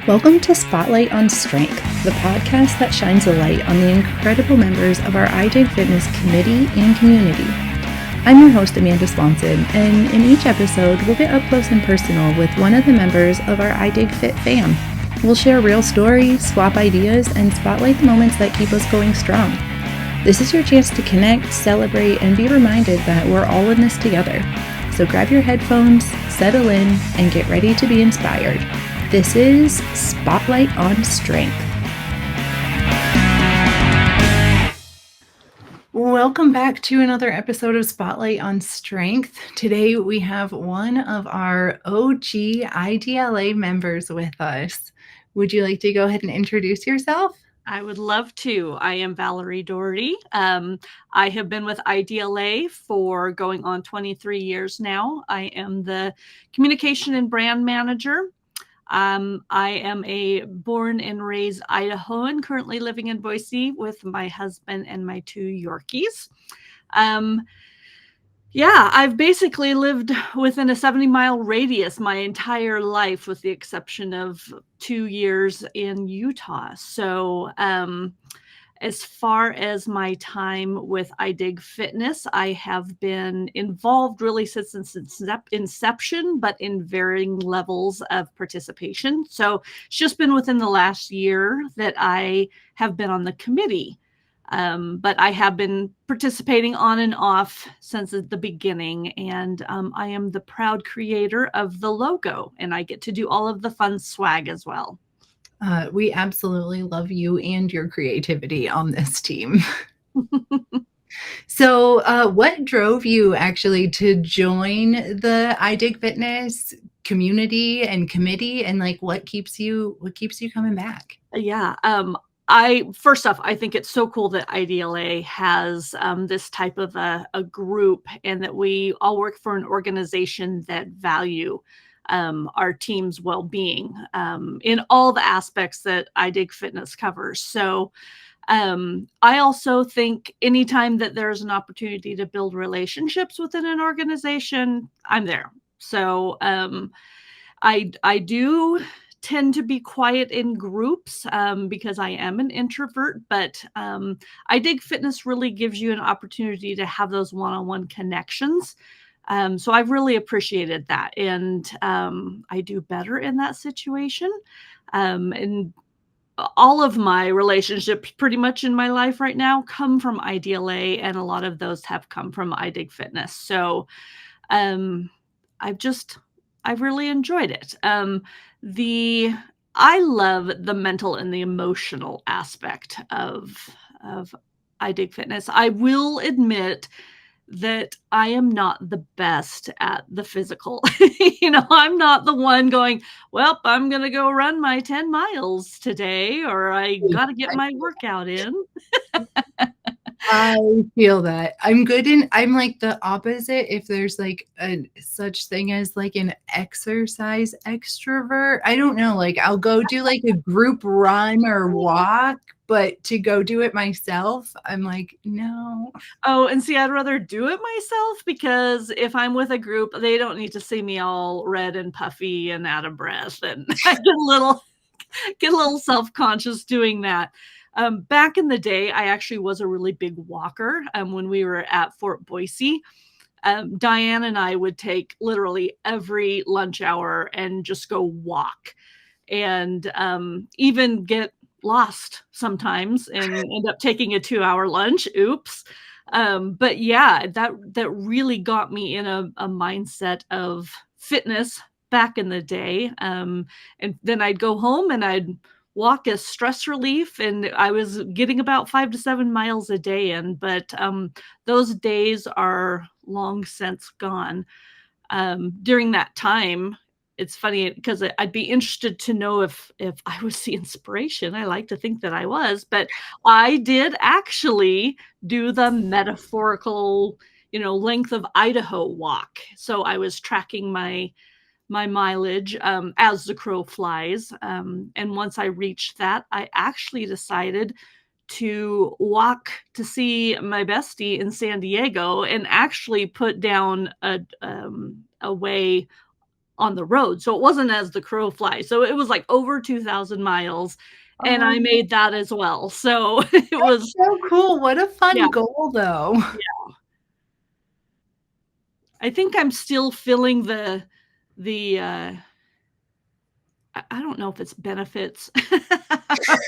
Welcome to Spotlight on Strength, the podcast that shines a light on the incredible members of our iDigFitness committee and community. I'm your host, Amanda Swanson, and in each episode, we'll get up close and personal with one of the members of our iDigFit fam. We'll share real stories, swap ideas, and spotlight the moments that keep us going strong. This is your chance to connect, celebrate, and be reminded that we're all in this together. So grab your headphones, settle in, and get ready to be inspired. This is Spotlight on Strength. Welcome back to another episode of Spotlight on Strength. Today we have one of our OG IDLA members with us. Would you like to go ahead and introduce yourself? I would love to. I am Valerie Doherty. I have been with IDLA for going on 23 years now. I am the communication and brand manager. I am a born and raised Idahoan, currently living in Boise with my husband and my two Yorkies. I've basically lived within a 70-mile radius my entire life, with the exception of 2 years in Utah. So as far as my time with iDigFitness, I have been involved really since inception, but in varying levels of participation. So it's just been within the last year that I have been on the committee. But I have been participating on and off since the beginning, and I am the proud creator of the logo, and I get to do all of the fun swag as well. We absolutely love you and your creativity on this team. So what drove you actually to join the iDigFitness community and committee, and what keeps you coming back? Yeah. First off, I think it's so cool that IDLA has this type of a group, and that we all work for an organization that value our team's well-being in all the aspects that iDigFitness covers. So I also think anytime that there's an opportunity to build relationships within an organization, I'm there. So I do tend to be quiet in groups because I am an introvert, but iDigFitness really gives you an opportunity to have those one-on-one connections. So I've really appreciated that, and I do better in that situation. And all of my relationships pretty much in my life right now come from IDLA, and a lot of those have come from iDigFitness. So I've really enjoyed it. I love the mental and the emotional aspect of iDigFitness. I will admit that I am not the best at the physical. I'm not the one going, well, I'm going to go run my 10 miles today, or I got to get my workout in. I feel that. I'm like the opposite. If there's a such thing as an exercise extrovert, I don't know, I'll go do a group run or walk, but to go do it myself, I'm like, no. Oh, and see, I'd rather do it myself, because if I'm with a group, they don't need to see me all red and puffy and out of breath, and I get a little self-conscious doing that. Back in the day, I actually was a really big walker. When we were at Fort Boise, Diane and I would take literally every lunch hour and just go walk, and even get lost sometimes and end up taking a 2-hour lunch. Oops. But yeah, that really got me in a mindset of fitness back in the day. And then I'd go home and I'd walk as stress relief, and I was getting about 5 to 7 miles a day in, but those days are long since gone. During that time, it's funny because I'd be interested to know if I was the inspiration. I like to think that I was, but I did actually do the metaphorical, length of Idaho walk. So I was tracking my mileage as the crow flies. And once I reached that, I actually decided to walk to see my bestie in San Diego, and actually put down a way on the road. So it wasn't as the crow flies. So it was like over 2,000 miles, and Oh, I made that as well. So it was, so cool. What a yeah, fun goal, though. yeah. I think I'm still feeling the I don't know if it's benefits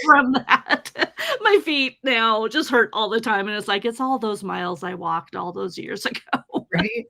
from that. My feet now just hurt all the time, and it's like, it's all those miles I walked all those years ago. Right?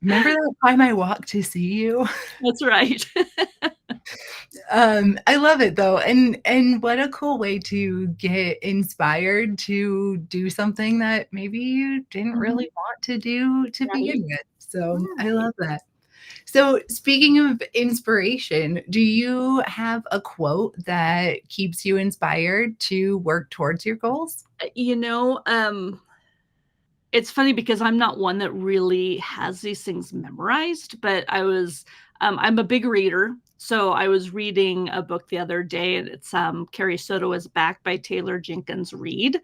Remember that time I walked to see you? That's right. I love it though, and what a cool way to get inspired to do something that maybe you didn't Mhm. really want to do to Right, begin with. So I right. love that. So speaking of inspiration, do you have a quote that keeps you inspired to work towards your goals? You know, it's funny because I'm not one that really has these things memorized, but I'm a big reader. So I was reading a book the other day, and it's Carrie Soto is Back by Taylor Jenkins Reid.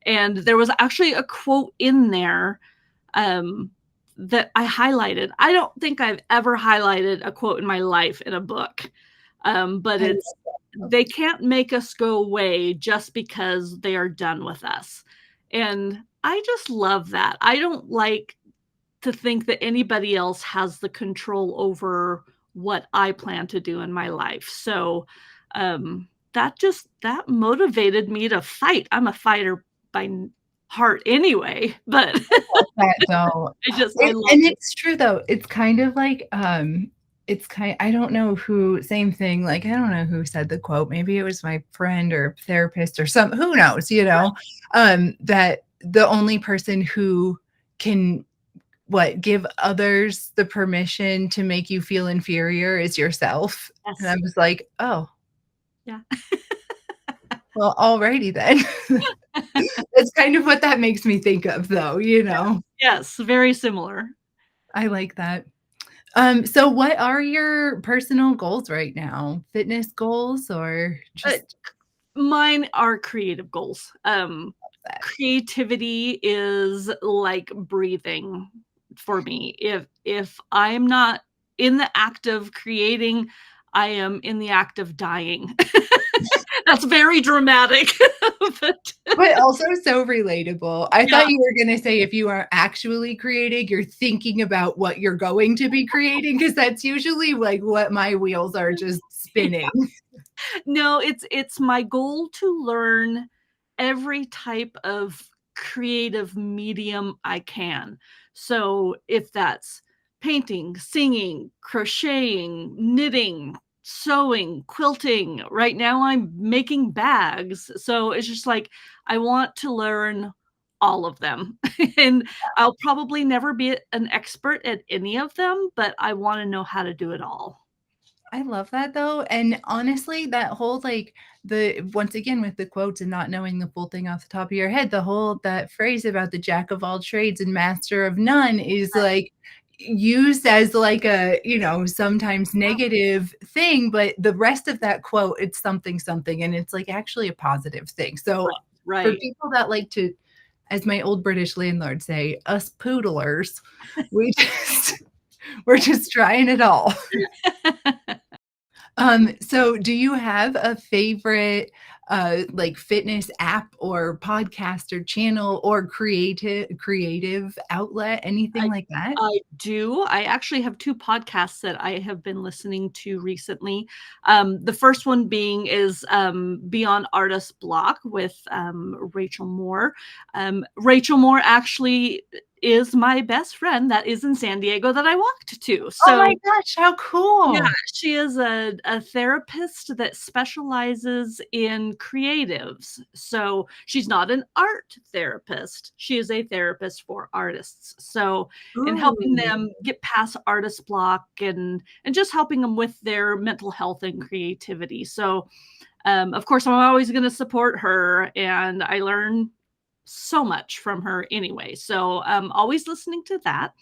And there was actually a quote in there um, that I highlighted. I don't think I've ever highlighted a quote in my life in a book, but I it's, they can't make us go away just because they are done with us. And I just love that. I don't like to think that anybody else has the control over what I plan to do in my life. So that motivated me to fight. I'm a fighter by heart anyway, but that though. I love And it. it's true though. It's kind of like, it's kind I don't know who same thing, like, I don't know who said the quote. Maybe it was my friend or therapist or some who knows, that the only person who can give others the permission to make you feel inferior is yourself. And I Yes. was like, "Oh, Yeah. well, alrighty then." That's kind of what that makes me think of though, Yes, very similar. I like that. So what are your personal goals right now? Fitness goals or Uh, just Mine are creative goals. that? Creativity is like breathing for me. If I'm not in the act of creating, I am in the act of dying. That's very dramatic, but But also so relatable. I yeah, thought you were gonna say if you are actually creating, you're thinking about what you're going to be creating, because that's usually, like, what my wheels are just spinning. no, it's my goal to learn every type of creative medium I can. So if that's painting, singing, crocheting, knitting, sewing, quilting. Right now I'm making bags. So it's just like I want to learn all of them. And I'll probably never be an expert at any of them, but I want to know how to do it all. I love that though, and honestly, that whole, like, the once again, with the quotes and not knowing the full thing off the top of your head, the whole that phrase about the jack of all trades and master of none is, like, used as, like, a, sometimes negative thing, but the rest of that quote, it's something, something, and it's, like, actually a positive thing. So, Right. for Right. people that like to, as my old British landlord say, "Us poodlers," we just we're just trying it all. So do you have a favorite, like, fitness app or podcast or channel or creative outlet, anything I like that? I do. I actually have 2 podcasts that I have been listening to recently. The first one being is, Beyond Artist Block with, Rachel Moore. Rachel Moore actually is my best friend that is in San Diego that I walked to. Oh my So gosh, how yeah, cool. she is a therapist that specializes in creatives. So she's not an art therapist. She is a therapist for artists. So in helping Ooh, them get past artist block and just helping them with their mental health and creativity. So of course I'm always going to support her, and I learn so much from her anyway. So always listening to that.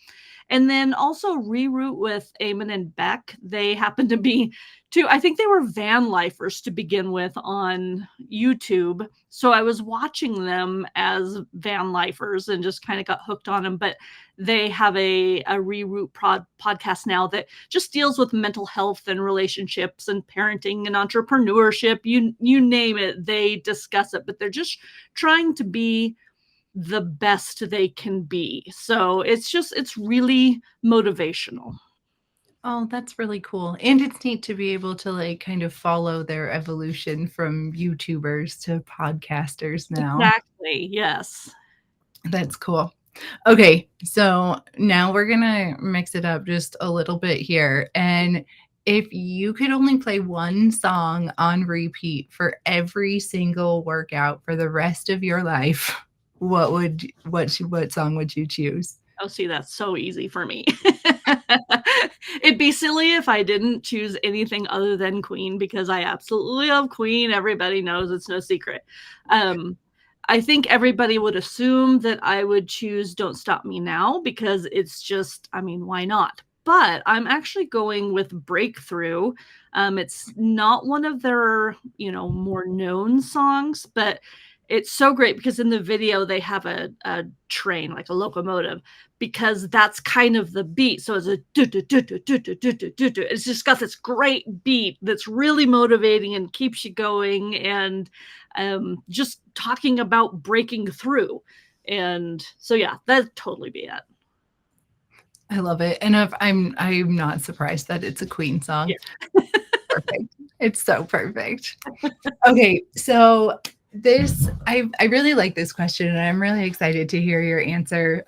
And then also Reroute with Eamon and Beck. They happen to be two, I think they were van lifers to begin with on YouTube. So I was watching them as van lifers and just kind of got hooked on them. But they have a Reroute podcast now that just deals with mental health and relationships and parenting and entrepreneurship. You name it, they discuss it, but they're just trying to be the best they can be. So it's really motivational. Oh, that's really cool. And it's neat to be able to like kind of follow their evolution from YouTubers to podcasters now. Exactly. Yes. That's cool. Okay, so now we're gonna mix it up just a little bit here. And if you could only play one song on repeat for every single workout for the rest of your life, what song would you choose? Oh, see, that's so easy for me. It'd be silly if I didn't choose anything other than Queen, because I absolutely love Queen. Everybody knows, it's no secret. I think everybody would assume that I would choose Don't Stop Me Now, because it's just, I mean, why not? But I'm actually going with Breakthrough. It's not one of their, more known songs, but it's so great because in the video they have a train, like a locomotive, because that's kind of the beat. So it's a it's just got this great beat that's really motivating and keeps you going, and just talking about breaking through. And so yeah, that'd totally be it. I love it. And I'm not surprised that it's a Queen song. Yeah. Perfect. It's so perfect. Okay, so I really like this question, and I'm really excited to hear your answer,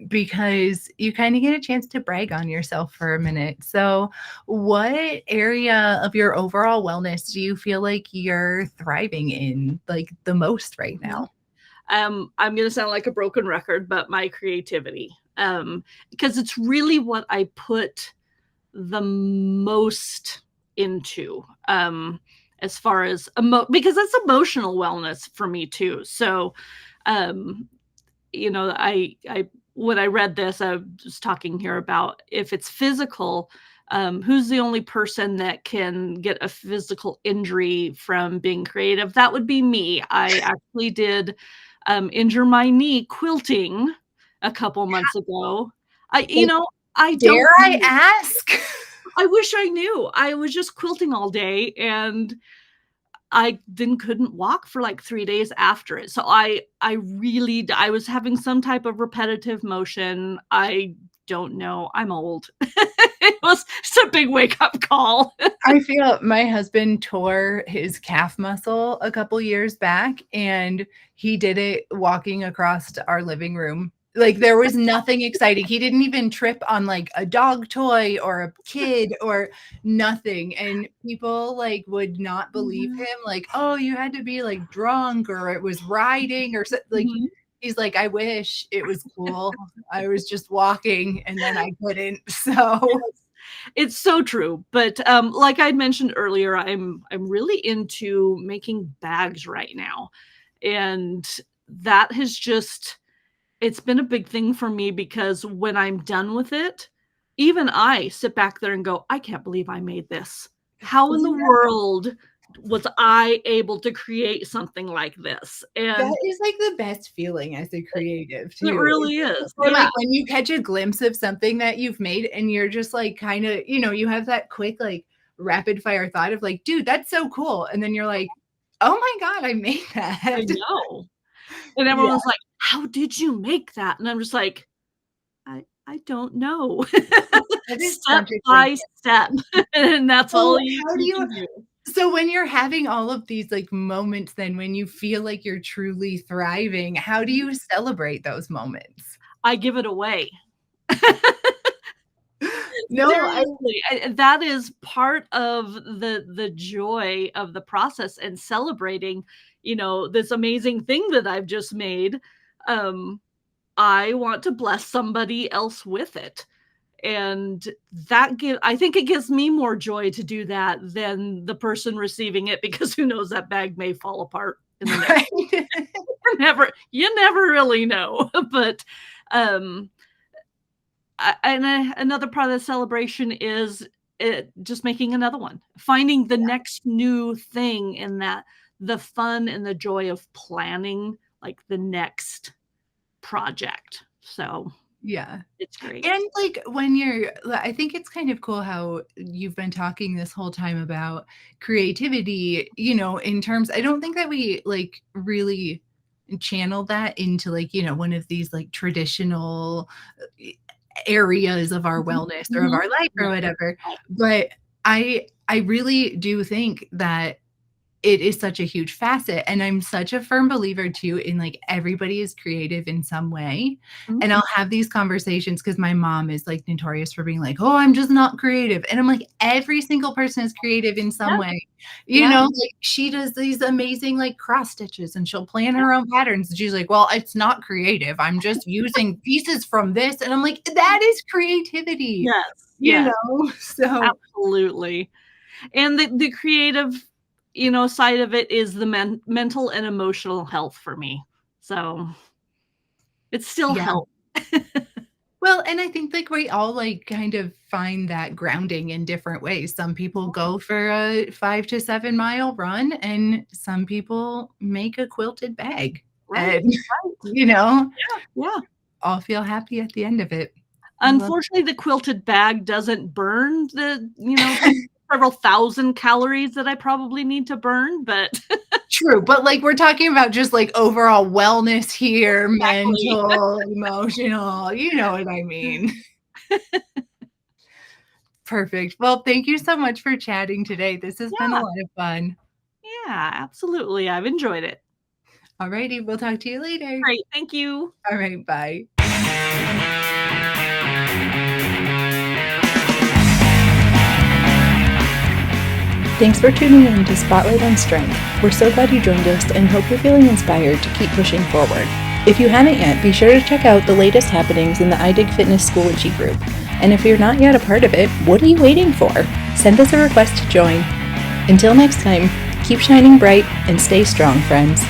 because you kind of get a chance to brag on yourself for a minute. So what area of your overall wellness do you feel like you're thriving in, like, the most right now? I'm going to sound like a broken record, but my creativity, because it's really what I put the most into, as far as because that's emotional wellness for me too. So, I when I read this, I was talking here about if it's physical, who's the only person that can get a physical injury from being creative? That would be me. I actually did injure my knee quilting a couple months ago. I Dare I ask? I wish I knew. I was just quilting all day, and I then couldn't walk for like 3 days after it. So I was having some type of repetitive motion. I don't know. I'm old. It was just a big wake up call. I feel my husband tore his calf muscle a couple years back, and he did it walking across our living room. Like, there was nothing exciting. He didn't even trip on like a dog toy or a kid or nothing. And people like would not believe him. Like, oh, you had to be like drunk, or it was riding, or something. Like, he's like, I wish it was cool. I was just walking and then I couldn't. So it's so true. But like I mentioned earlier, I'm really into making bags right now. And that has just, it's been a big thing for me, because when I'm done with it, even I sit back there and go, I can't believe I made this. How in the world was I able to create something like this? And that is like the best feeling as a creative too. It really is. Or like when you catch a glimpse of something that you've made and you're just like kind of, you have that quick like rapid fire thought of like, dude, that's so cool. And then you're like, oh my God, I made that. I know. And everyone's like, how did you make that? And I'm just like, I don't know. Step by step. And that's all you can do. So when you're having all of these like moments, then when you feel like you're truly thriving, how do you celebrate those moments? I give it away. No, that is part of the joy of the process, and celebrating, this amazing thing that I've just made. I want to bless somebody else with it. And I think it gives me more joy to do that than the person receiving it, because who knows, that bag may fall apart in the next. You never really know. But another part of the celebration is just making another one, finding the next new thing, in that the fun and the joy of planning like the next project. So Yeah. it's great. And like I think it's kind of cool how you've been talking this whole time about creativity, in terms, I don't think that we like really channel that into like, one of these like traditional areas of our Mhm, wellness or of mhm. our life or Right, whatever. right. But I really do think that it is such a huge facet, and I'm such a firm believer too in like everybody is creative in some way. Mhm. And I'll have these conversations because my mom is like notorious for being like, "Oh, I'm just not creative." And I'm like, every single person is creative in some Yeah, way. yeah, Like she does these amazing like cross stitches and she'll plan yeah. her own patterns. And she's like, "Well, it's not creative. I'm just using pieces from this." And I'm like, that is creativity, Yes, yes, So absolutely. And the creative, side of it is the mental and emotional health for me. So it's still yeah. health. Well, and I think like we all like kind of find that grounding in different ways. Some people go for a 5 to 7 mile run, and some people make a quilted bag, Right, and right. you know, Yeah. all feel happy at the end of it. I love Unfortunately, the quilted bag doesn't burn the several thousand calories that I probably need to burn, but True, but like we're talking about just like overall wellness here, exactly. mental, emotional, you know what I mean. Perfect. Well, thank you so much for chatting today. This has been a Yeah, lot of fun. yeah, absolutely. I've enjoyed it. Alrighty, we'll talk to you later. Great, thank you. All right, bye. Thanks for tuning in to Spotlight on Strength. We're so glad you joined us and hope you're feeling inspired to keep pushing forward. If you haven't yet, be sure to check out the latest happenings in the iDigFitness Schoology group. And if you're not yet a part of it, what are you waiting for? Send us a request to join. Until next time, keep shining bright and stay strong, friends.